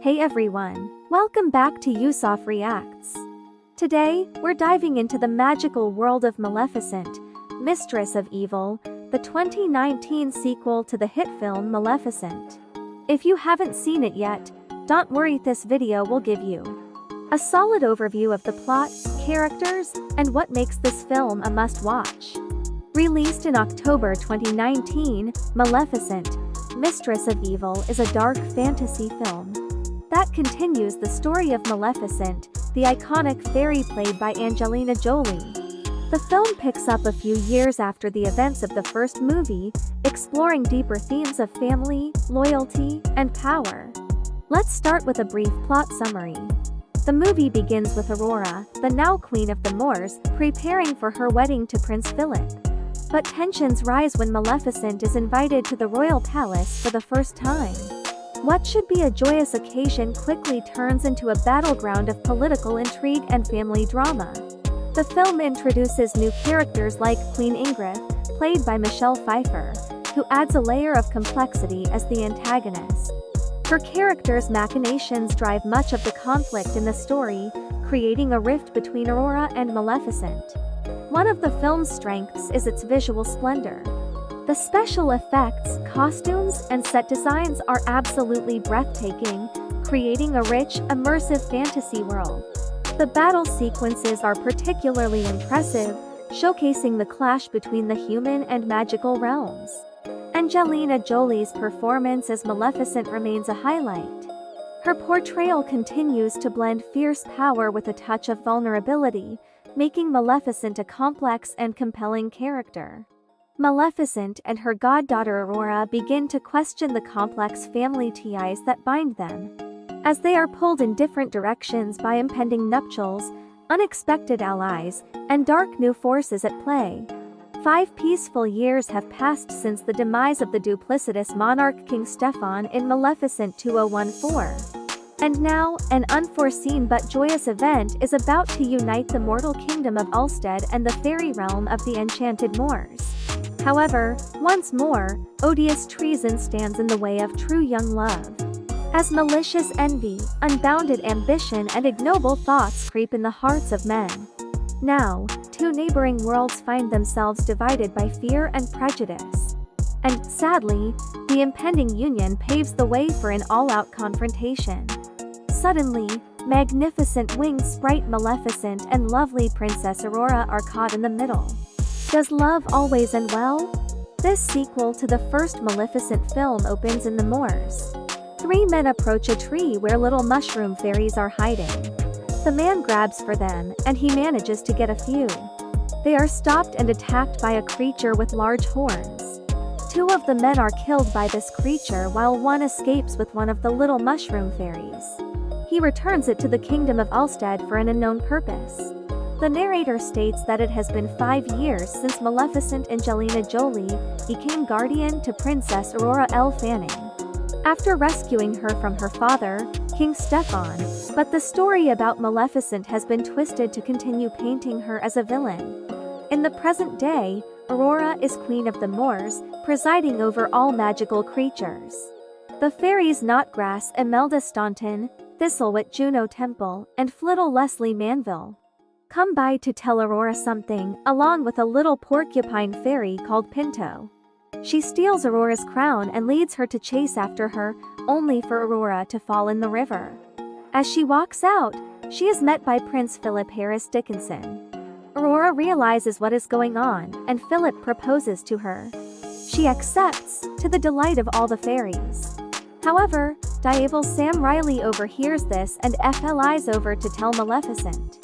Hey everyone, welcome back to Yusuf Reacts. Today, we're diving into the magical world of Maleficent, Mistress of Evil, the 2019 sequel to the hit film Maleficent. If you haven't seen it yet, don't worry, this video will give you a solid overview of the plot, characters, and what makes this film a must-watch. Released in October 2019, Maleficent, Mistress of Evil is a dark fantasy film that continues the story of Maleficent, the iconic fairy played by Angelina Jolie. The film picks up a few years after the events of the first movie, exploring deeper themes of family, loyalty, and power. Let's start with a brief plot summary. The movie begins with Aurora, the now Queen of the Moors, preparing for her wedding to Prince Philip. But tensions rise when Maleficent is invited to the royal palace for the first time. What should be a joyous occasion quickly turns into a battleground of political intrigue and family drama. The film introduces new characters like Queen Ingrid, played by Pfeiffer, who adds a layer of complexity as the antagonist. Her character's machinations drive much of the conflict in the story, creating a rift between Aurora and Maleficent. One of the film's strengths is its visual splendor. The special effects, costumes, and set designs are absolutely breathtaking, creating a rich, immersive fantasy world. The battle sequences are particularly impressive, showcasing the clash between the human and magical realms. Angelina Jolie's performance as Maleficent remains a highlight. Her portrayal continues to blend fierce power with a touch of vulnerability, making Maleficent a complex and compelling character. Maleficent and her goddaughter Aurora begin to question the complex family ties that bind them. As they are pulled in different directions by impending nuptials, unexpected allies, and dark new forces at play. 5 peaceful years have passed since the demise of the duplicitous monarch King Stefan in Maleficent 2014. And now, an unforeseen but joyous event is about to unite the mortal kingdom of Ulstead and the fairy realm of the enchanted Moors. However, once more, odious treason stands in the way of true young love. As malicious envy, unbounded ambition and ignoble thoughts creep in the hearts of men. Now, 2 neighboring worlds find themselves divided by fear and prejudice. And, sadly, the impending union paves the way for an all-out confrontation. Suddenly, magnificent winged sprite Maleficent and lovely Princess Aurora are caught in the middle. Does love always end well? This sequel to the first Maleficent film opens in the moors. 3 men approach a tree where little mushroom fairies are hiding. The man grabs for them, and he manages to get a few. They are stopped and attacked by a creature with large horns. 2 of the men are killed by this creature while one escapes with one of the little mushroom fairies. He returns it to the kingdom of Ulstead for an unknown purpose. The narrator states that it has been 5 years since Maleficent Angelina Jolie became guardian to Princess Aurora L. Fanning, after rescuing her from her father, King Stefan, but the story about Maleficent has been twisted to continue painting her as a villain. In the present day, Aurora is Queen of the Moors, presiding over all magical creatures. The fairies Knotgrass Imelda Staunton, Thistlewit Juno Temple, and Flittle Leslie Manville come by to tell Aurora something, along with a little porcupine fairy called Pinto. She steals Aurora's crown and leads her to chase after her, only for Aurora to fall in the river. As she walks out, she is met by Prince Philip Harris Dickinson. Aurora realizes what is going on, and Philip proposes to her. She accepts, to the delight of all the fairies. However, Diabol's Sam Riley overhears this and flies over to tell Maleficent.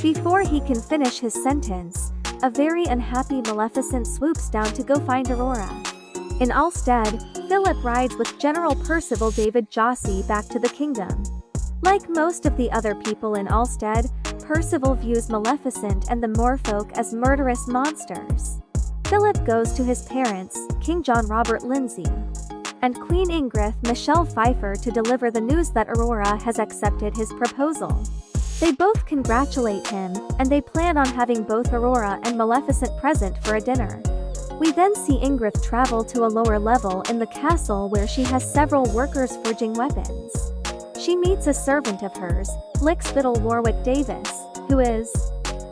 Before he can finish his sentence, a very unhappy Maleficent swoops down to go find Aurora. In Ulstead, Philip rides with General Percival David Jossie back to the kingdom. Like most of the other people in Ulstead, Percival views Maleficent and the Moorfolk as murderous monsters. Philip goes to his parents, King John Robert Lindsay and Queen Ingrid Michelle Pfeiffer, to deliver the news that Aurora has accepted his proposal. They both congratulate him, and they plan on having both Aurora and Maleficent present for a dinner. We then see Ingrid travel to a lower level in the castle where she has several workers forging weapons. She meets a servant of hers, Lickspittle Warwick Davis, who is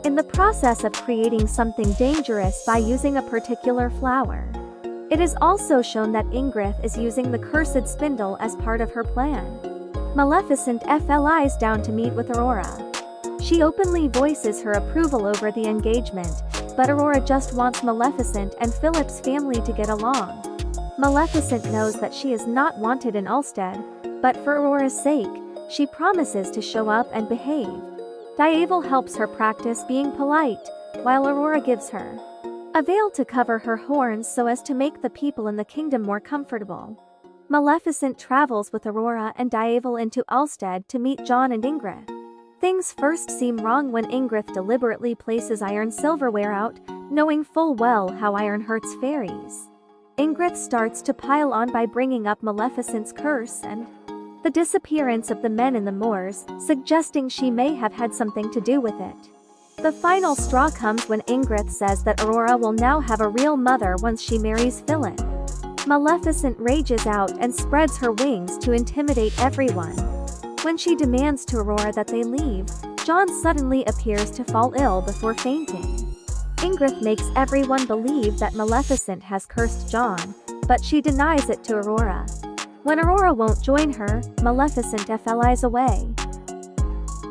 in the process of creating something dangerous by using a particular flower. It is also shown that Ingrid is using the cursed spindle as part of her plan. Maleficent flies down to meet with Aurora. She openly voices her approval over the engagement, but Aurora just wants Maleficent and Philip's family to get along. Maleficent knows that she is not wanted in Ulstead, but for Aurora's sake, she promises to show up and behave. Dazzling helps her practice being polite, while Aurora gives her a veil to cover her horns so as to make the people in the kingdom more comfortable. Maleficent travels with Aurora and Dazzling into Ulstead to meet John and Ingrid. Things first seem wrong when Ingrid deliberately places iron silverware out, knowing full well how iron hurts fairies. Ingrid starts to pile on by bringing up Maleficent's curse and the disappearance of the men in the moors, suggesting she may have had something to do with it. The final straw comes when Ingrid says that Aurora will now have a real mother once she marries Philip. Maleficent rages out and spreads her wings to intimidate everyone. When she demands to Aurora that they leave, John suddenly appears to fall ill before fainting. Ingrid makes everyone believe that Maleficent has cursed John, but she denies it to Aurora. When Aurora won't join her, Maleficent flies away.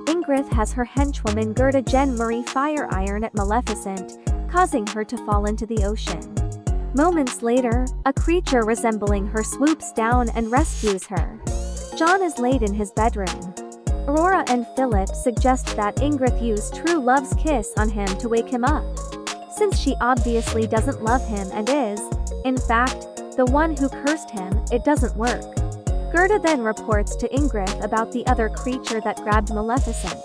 Ingrid has her henchwoman Gerda Jen Marie fire iron at Maleficent, causing her to fall into the ocean. Moments later, a creature resembling her swoops down and rescues her. John is laid in his bedroom. Aurora and Philip suggest that Ingrid use true love's kiss on him to wake him up. Since she obviously doesn't love him and is, in fact, the one who cursed him, it doesn't work. Gerda then reports to Ingrid about the other creature that grabbed Maleficent.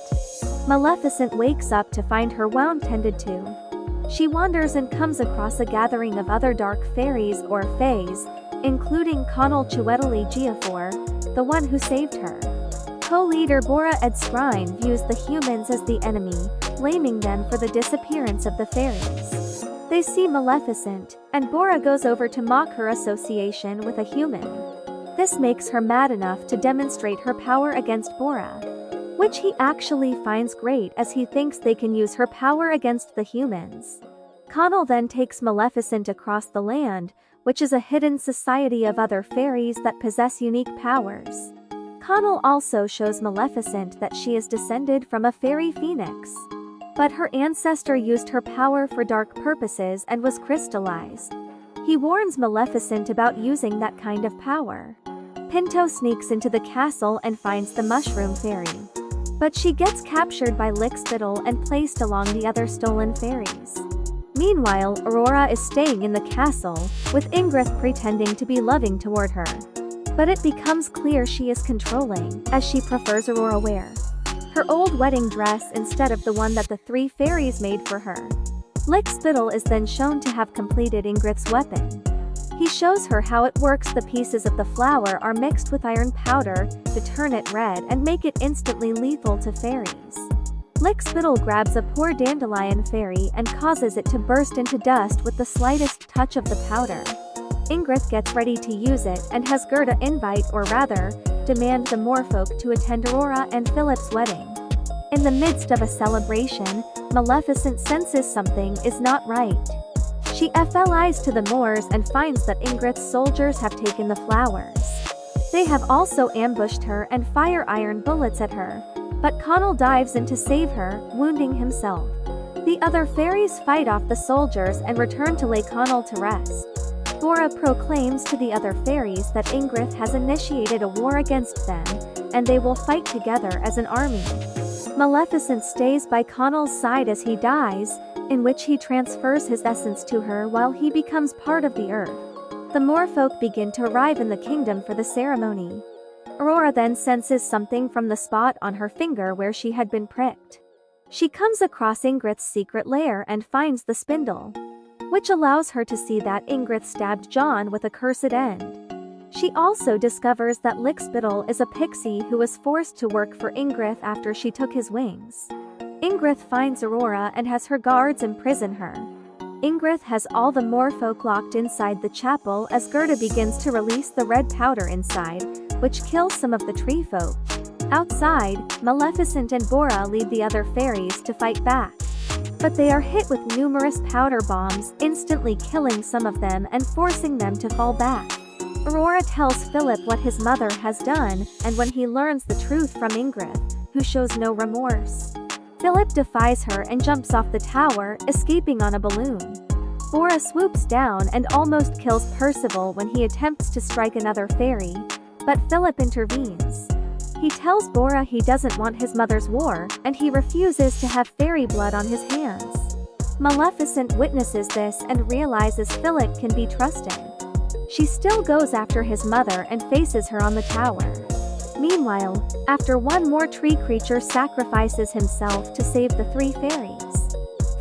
Maleficent wakes up to find her wound tended to. She wanders and comes across a gathering of other dark fairies or fays, including Conall Chwedli Giafor, the one who saved her. Co-leader Bora Edscrine views the humans as the enemy, blaming them for the disappearance of the fairies. They see Maleficent, and Bora goes over to mock her association with a human. This makes her mad enough to demonstrate her power against Bora, which he actually finds great as he thinks they can use her power against the humans. Conall then takes Maleficent across the land, which is a hidden society of other fairies that possess unique powers. Conall also shows Maleficent that she is descended from a fairy phoenix. But her ancestor used her power for dark purposes and was crystallized. He warns Maleficent about using that kind of power. Pinto sneaks into the castle and finds the Mushroom Fairy. But she gets captured by Lickspittle and placed along the other stolen fairies. Meanwhile, Aurora is staying in the castle, with Ingrid pretending to be loving toward her. But it becomes clear she is controlling, as she prefers Aurora wear her old wedding dress instead of the one that the three fairies made for her. Lickspittle is then shown to have completed Ingrid's weapon. He shows her how it works. The pieces of the flower are mixed with iron powder to turn it red and make it instantly lethal to fairies. Lickspittle grabs a poor dandelion fairy and causes it to burst into dust with the slightest touch of the powder. Ingrid gets ready to use it and has Gerda invite, or rather, demand the Moorfolk to attend Aurora and Philip's wedding. In the midst of a celebration, Maleficent senses something is not right. She flies to the moors and finds that Ingrid's soldiers have taken the flowers. They have also ambushed her and fire iron bullets at her, but Conall dives in to save her, wounding himself. The other fairies fight off the soldiers and return to lay Conall to rest. Bora proclaims to the other fairies that Ingrid has initiated a war against them, and they will fight together as an army. Maleficent stays by Conall's side as he dies, in which he transfers his essence to her while he becomes part of the earth. The Moorfolk begin to arrive in the kingdom for the ceremony. Aurora then senses something from the spot on her finger where she had been pricked. She comes across Ingrid's secret lair and finds the spindle, which allows her to see that Ingrid stabbed John with a cursed end. She also discovers that Lickspittle is a pixie who was forced to work for Ingrid after she took his wings. Ingrid finds Aurora and has her guards imprison her. Ingrid has all the Moorfolk locked inside the chapel as Gerda begins to release the red powder inside, which kills some of the tree folk. Outside, Maleficent and Bora lead the other fairies to fight back. But they are hit with numerous powder bombs, instantly killing some of them and forcing them to fall back. Aurora tells Philip what his mother has done, and when he learns the truth from Ingrid, who shows no remorse, Philip defies her and jumps off the tower, escaping on a balloon. Bora swoops down and almost kills Percival when he attempts to strike another fairy, but Philip intervenes. He tells Bora he doesn't want his mother's war, and he refuses to have fairy blood on his hands. Maleficent witnesses this and realizes Philip can be trusted. She still goes after his mother and faces her on the tower. Meanwhile, after one more tree creature sacrifices himself to save the three fairies,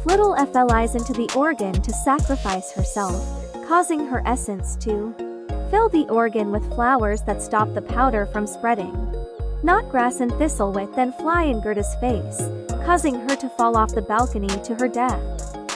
Flittle flies into the organ to sacrifice herself, causing her essence to fill the organ with flowers that stop the powder from spreading. Knotgrass and Thistlewit then fly in Gerda's face, causing her to fall off the balcony to her death.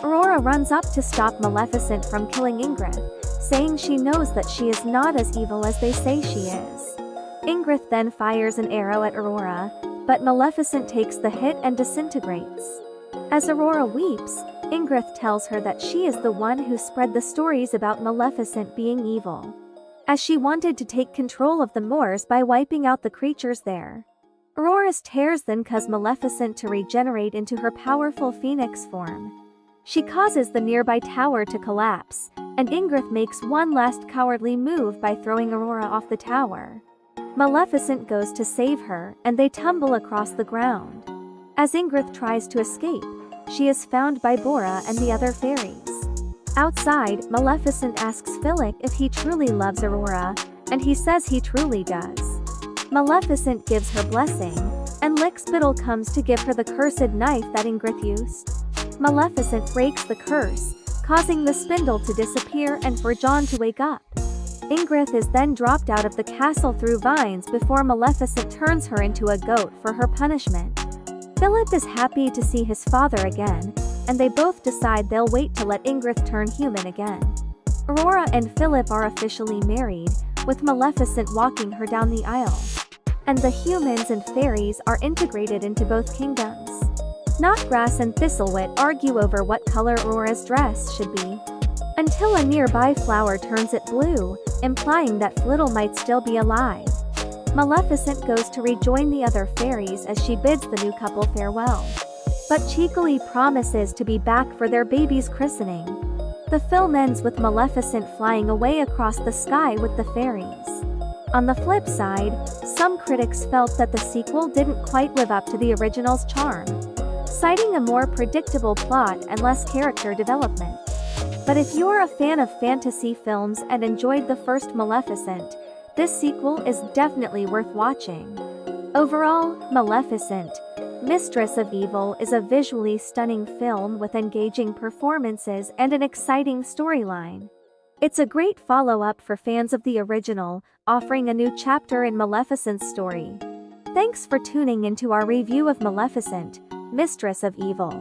Aurora runs up to stop Maleficent from killing Ingrid, saying she knows that she is not as evil as they say she is. Ingrid then fires an arrow at Aurora, but Maleficent takes the hit and disintegrates. As Aurora weeps, Ingrid tells her that she is the one who spread the stories about Maleficent being evil, as she wanted to take control of the moors by wiping out the creatures there. Aurora's tears then cause Maleficent to regenerate into her powerful phoenix form. She causes the nearby tower to collapse, and Ingrid makes one last cowardly move by throwing Aurora off the tower. Maleficent goes to save her, and they tumble across the ground. As Ingrid tries to escape, she is found by Bora and the other fairies. Outside, Maleficent asks Philip if he truly loves Aurora, and he says he truly does. Maleficent gives her blessing, and Lickspittle comes to give her the cursed knife that Ingrid used. Maleficent breaks the curse, causing the spindle to disappear and for John to wake up. Ingrid is then dropped out of the castle through vines before Maleficent turns her into a goat for her punishment. Philip is happy to see his father again, and they both decide they'll wait to let Ingrid turn human again. Aurora and Philip are officially married, with Maleficent walking her down the aisle. And the humans and fairies are integrated into both kingdoms. Knotgrass and Thistlewit argue over what color Aurora's dress should be, until a nearby flower turns it blue, implying that Flittle might still be alive. Maleficent goes to rejoin the other fairies as she bids the new couple farewell, but cheekily promises to be back for their baby's christening. The film ends with Maleficent flying away across the sky with the fairies. On the flip side, some critics felt that the sequel didn't quite live up to the original's charm, citing a more predictable plot and less character development. But if you're a fan of fantasy films and enjoyed the first Maleficent, this sequel is definitely worth watching. Overall, Maleficent, Mistress of Evil is a visually stunning film with engaging performances and an exciting storyline. It's a great follow-up for fans of the original, offering a new chapter in Maleficent's story. Thanks for tuning into our review of Maleficent, Mistress of Evil.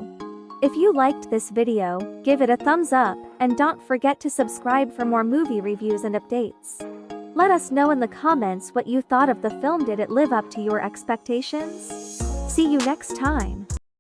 If you liked this video, give it a thumbs up, and don't forget to subscribe for more movie reviews and updates. Let us know in the comments what you thought of the film. Did it live up to your expectations? See you next time.